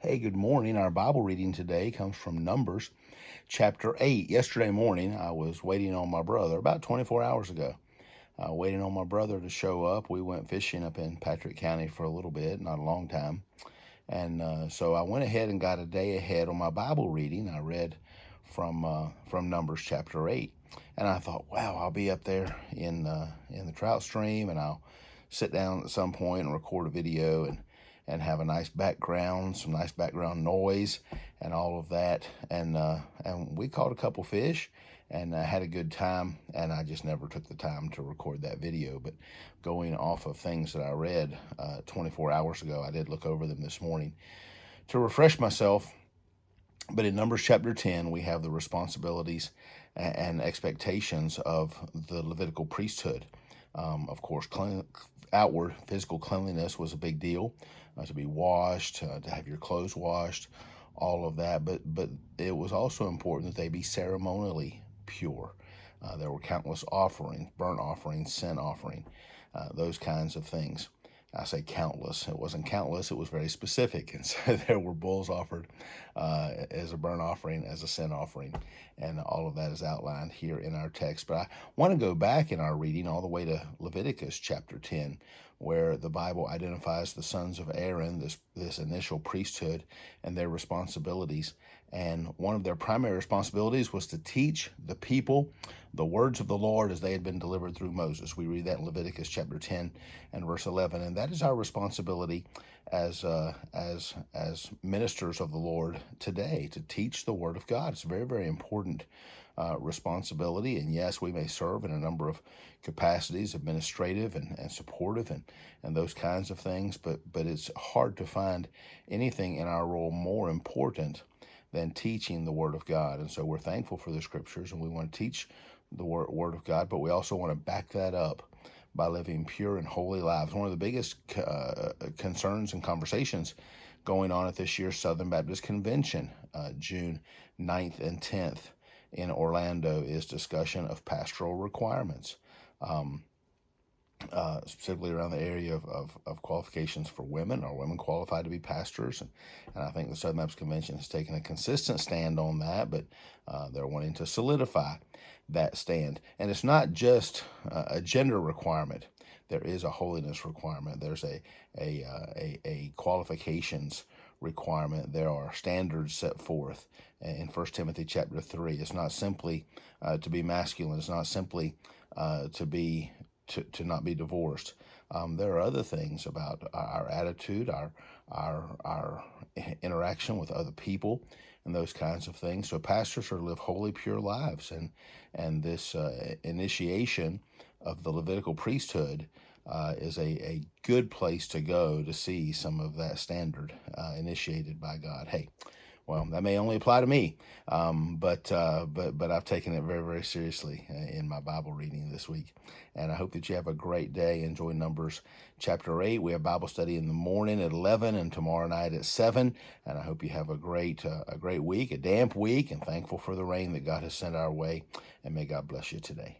Hey, good morning. Our Bible reading today comes from Numbers chapter 8. Yesterday morning, I was waiting on my brother about 24 hours ago. Waiting on my brother to show up. We went fishing up in Patrick County for a little bit, not a long time. And so I went ahead and got a day ahead on my Bible reading. I read from Numbers chapter 8. And I thought, wow, I'll be up there in the trout stream, and I'll sit down at some point and record a video and have a nice background, some nice background noise, and all of that. And we caught a couple fish, and had a good time. And I just never took the time to record that video. But going off of things that I read 24 hours ago, I did look over them this morning to refresh myself. But in Numbers chapter 10, we have the responsibilities and expectations of the Levitical priesthood. Of course, outward physical cleanliness was a big deal, to be washed, to have your clothes washed, all of that. But it was also important that they be ceremonially pure. There were countless offerings, burnt offerings, sin offering, those kinds of things. I say countless. It wasn't countless. It was very specific. And so there were bulls offered as a burnt offering, as a sin offering. And all of that is outlined here in our text. But I want to go back in our reading all the way to Leviticus chapter 10, where the Bible identifies the sons of Aaron, this initial priesthood, and their responsibilities. And one of their primary responsibilities was to teach the people the words of the Lord as they had been delivered through Moses. We read that in Leviticus chapter 10 and verse 11. And that is our responsibility as ministers of the Lord today, to teach the Word of God. It's a very, very important responsibility. And yes, we may serve in a number of capacities, administrative and supportive and those kinds of things, but it's hard to find anything in our role more important than teaching the Word of God. And so we're thankful for the Scriptures, and we want to teach the Word of God, but we also want to back that up by living pure and holy lives. One of the biggest concerns and conversations going on at this year's Southern Baptist Convention, June 9th and 10th in Orlando, is discussion of pastoral requirements. Specifically around the area of qualifications for women. Are women qualified to be pastors? And I think the Southern Baptist Convention has taken a consistent stand on that, but they're wanting to solidify that stand. And it's not just a gender requirement. There is a holiness requirement. There's a qualifications requirement. There are standards set forth in 1 Timothy chapter 3. It's not simply to be masculine. It's not simply to not be divorced. There are other things about our attitude, our interaction with other people, and those kinds of things. So pastors are to live holy, pure lives, and this initiation of the Levitical priesthood is a good place to go to see some of that standard initiated by God. Hey, well, that may only apply to me, but I've taken it very, very seriously in my Bible reading this week. And I hope that you have a great day. Enjoy Numbers chapter 8. We have Bible study in the morning at 11 and tomorrow night at 7. And I hope you have a great week, a damp week, and thankful for the rain that God has sent our way. And may God bless you today.